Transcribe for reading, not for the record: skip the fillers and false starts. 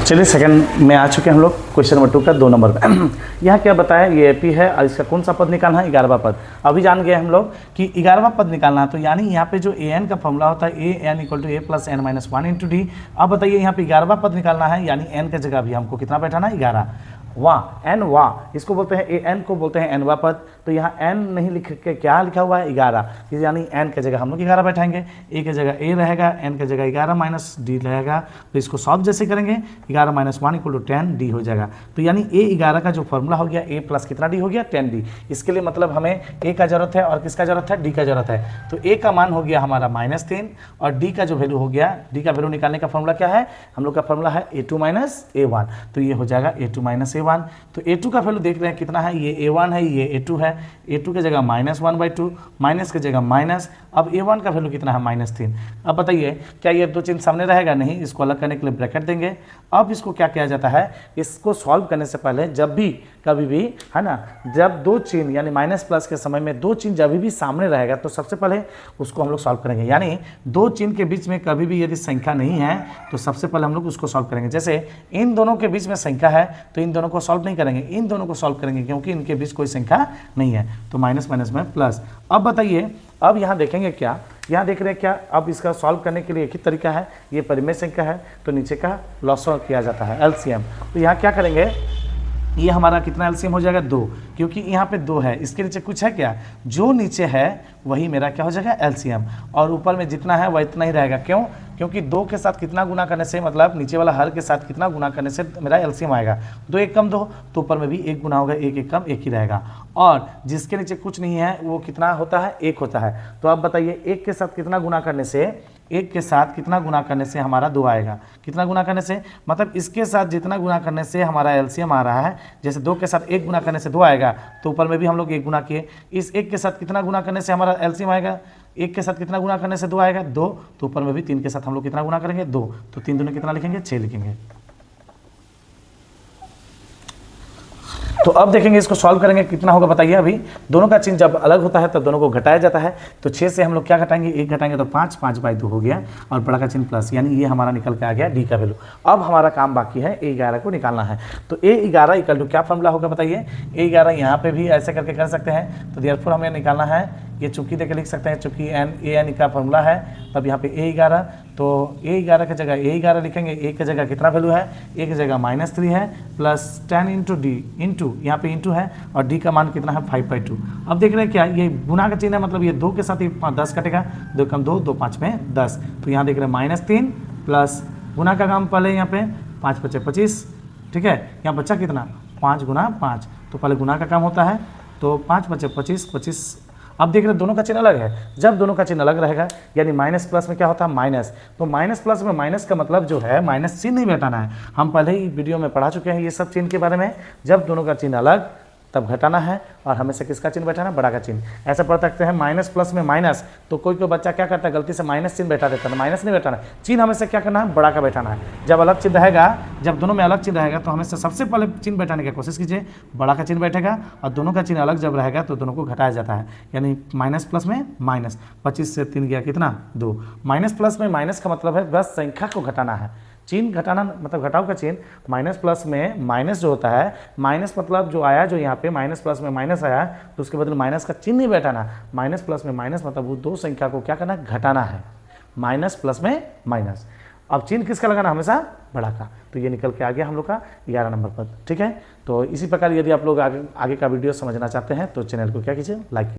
चलिए सेकंड में आ चुके हैं हम लोग क्वेश्चन नंबर 2 का 2 नंबर में। यहाँ क्या बताया, ये एपी है और इसका कौन सा पद निकालना है, 11वां पद। अभी जान गए हम लोग कि 11वां पद निकालना है, तो यानी यहाँ पे जो ए एन का फॉर्मूला होता है A N equal to A plus N minus 1 into D. अब बताइए यहाँ पे 11वां पद निकालना है, यानी एन की जगह भी हमको कितना बैठाना है, 11 वाह एन वाह, इसको बोलते हैं ए एन को बोलते हैं एनवा पद। तो यहाँ एन नहीं लिख के क्या लिखा हुआ है, 11, यानी एन की जगह हम लोग 11 बैठाएंगे, ए की जगह ए रहेगा, एन की जगह 11 माइनस डी रहेगा। तो इसको सॉल्व जैसे करेंगे 11 माइनस 1 इक्वल टू 10 डी हो जाएगा। तो यानी ए 11 का जो फॉर्मूला हो गया ए प्लस कितना डी हो गया, 10 डी। इसके लिए मतलब हमें ए का जरूरत है और किसका जरूरत है, डी का जरूरत है। तो ए का मान हो गया हमारा -3 और डी का जो वैल्यू हो गया, डी का वैल्यू निकालने का फॉर्मूला क्या है, हम लोग का फॉर्मूला है a2 माइनस a1। तो ये हो जाएगा a2 माइनस a1। तो a2 का वैल्यू देख रहे हैं कितना है, ये a1 है, ये a2 है। a2 की जगह -1/2, माइनस की जगह माइनस। अब a1 का वैल्यू कितना है, -3। अब बताइए क्या ये दो चिन्ह सामने रहेगा, नहीं, इसको अलग करने के लिए ब्रैकेट देंगे। अब इसको क्या किया जाता है, इसको सॉल्व करने से पहले जब भी कभी भी है ना, जब दो चिन्ह यानी माइनस प्लस के समय में दो चिन्ह जब भी सामने रहेगा तो सबसे पहले उसको हम लोग सॉल्व करेंगे। यानी दो चिन्ह के बीच में कभी भी यदि संख्या नहीं है तो सबसे पहले हम लोग उसको सॉल्व करेंगे। जैसे इन दोनों के बीच में संख्या है तो इन दोनों को सॉल्व नहीं करेंगे, इन दोनों को सॉल्व करेंगे क्योंकि इनके बीच कोई संख्या नहीं है। तो माइनस माइनस में प्लस। अब बताइए, अब यहाँ देखेंगे क्या, यहाँ देख रहे हैं क्या, अब इसका सॉल्व करने के लिए एक ही तरीका है, ये परिमेय संख्या है तो नीचे का लॉसो किया जाता है, एलसीएम। तो यहाँ क्या करेंगे, ये हमारा कितना एलसीएम हो जाएगा, 2, क्योंकि यहाँ पे 2 है, इसके नीचे कुछ है क्या, जो नीचे है वही मेरा क्या हो जाएगा, एलसीएम। और ऊपर में जितना है वह इतना ही रहेगा, क्यों, क्योंकि 2 के साथ कितना गुना करने से, मतलब नीचे वाला हर के साथ कितना गुना करने से मेरा एलसीएम आएगा, 2 1 कम 2, तो ऊपर में भी 1 गुना होगा, 1 1 कम 1 ही रहेगा। और जिसके नीचे कुछ नहीं है वो कितना होता है, 1 होता है। तो अब बताइए 1 के साथ कितना गुना करने से, 1 के साथ कितना गुना करने से हमारा 2 आएगा, कितना गुना करने से, मतलब इसके साथ जितना गुना करने से हमारा एलसीएम आ रहा है। जैसे 2 के साथ 1 गुना करने से 2 आएगा, तो ऊपर में भी हम लोग 1 गुना किए। इस 1 के साथ कितना गुना करने से हमारा एलसीएम आएगा, 1 के साथ कितना गुना करने से 2 आएगा, 2, तो ऊपर में भी 3 के साथ हम लोग कितना गुना करेंगे, 2, तो 3 दूनी कितना लिखेंगे, 6 लिखेंगे। तो अब देखेंगे इसको सॉल्व करेंगे कितना होगा, बताइए। अभी दोनों का चिन्ह जब अलग होता है तब दोनों को घटाया जाता है। तो 6 से हम लोग क्या घटाएंगे, 1 घटाएंगे तो 5, 5/2 हो गया और बड़ा का चिन्ह प्लस, यानी ये हमारा निकल के आ गया डी का वैल्यू। अब हमारा काम बाकी है a11 को निकालना है। तो a11 इक्वल टू क्या फॉर्मूला होगा, बताइए। a11 यहाँ पे भी ऐसे करके कर सकते हैं, तो देयरफॉर हमें निकालना है, ये चुकी देकर लिख सकते हैं, चूंकि एन का फॉर्मूला है, तब यहाँ पे a11, तो a11 की जगह a11 लिखेंगे, a की जगह कितना वैल्यू है, a की जगह -3 है, प्लस 10 इंटू डी, इंटू यहाँ पे इंटू है और d का मान कितना है, 5/2। अब देख रहे हैं क्या, ये गुना का चिन्ह है, मतलब ये 2 के साथ ही 10 कटेगा, 2 कम 2, 2 5 में 10। तो यहाँ देख रहे हैं -3 प्लस गुना का काम पहले यहाँ पे 5 × 5 = 25, ठीक है। यहाँ बच्चा कितना, 5 × 5, तो पहले गुना का काम होता है, तो 5 × 5 = 25, 25। अब देख रहे हैं दोनों का चिन्ह अलग है, जब दोनों का चिन्ह अलग रहेगा यानी माइनस प्लस में क्या होता है, माइनस। तो माइनस प्लस में माइनस का मतलब जो है, माइनस चिन्ह नहीं बैठाना है। हम पहले ही वीडियो में पढ़ा चुके हैं ये सब चिन्ह के बारे में। जब दोनों का चिन्ह अलग तब घटाना है और हमेशा किसका चिन्ह बैठाना है, बड़ा का चिन्ह। ऐसा पढ़ सकते हैं माइनस प्लस में माइनस, तो कोई बच्चा क्या करता है, गलती से माइनस चिन्ह बैठा देता है। माइनस नहीं बैठाना है, चिन्ह हमेशा क्या करना है, बड़ा का बैठाना है। जब अलग चिन्ह रहेगा, जब दोनों में अलग चिन्ह रहेगा तो हमेशा सबसे पहले चिन्ह बैठाने की कोशिश कीजिए, बड़ा का चिन्ह बैठेगा। और दोनों का चिन्ह अलग जब रहेगा तो दोनों को घटाया जाता है, यानी माइनस प्लस में माइनस, 25 से 3 गया कितना, 2। माइनस प्लस में माइनस का मतलब है बस संख्या को घटाना है, चिन्ह घटाना मतलब घटाव का चिन्ह। माइनस प्लस में माइनस जो होता है, माइनस मतलब जो आया, जो यहाँ पे माइनस प्लस में माइनस आया तो उसके बदले माइनस का चिन्ह नहीं बैठाना। माइनस प्लस में माइनस मतलब वो दो संख्या को क्या करना, घटाना है, माइनस प्लस में माइनस। अब चिन्ह किसका लगाना, हमेशा बड़ा का। तो ये निकल के आ गया हम लोग का 11 नंबर पद, ठीक है। तो इसी प्रकार यदि आप लोग आगे का वीडियो समझना चाहते हैं तो चैनल को क्या कीजिए, लाइक कीजिए।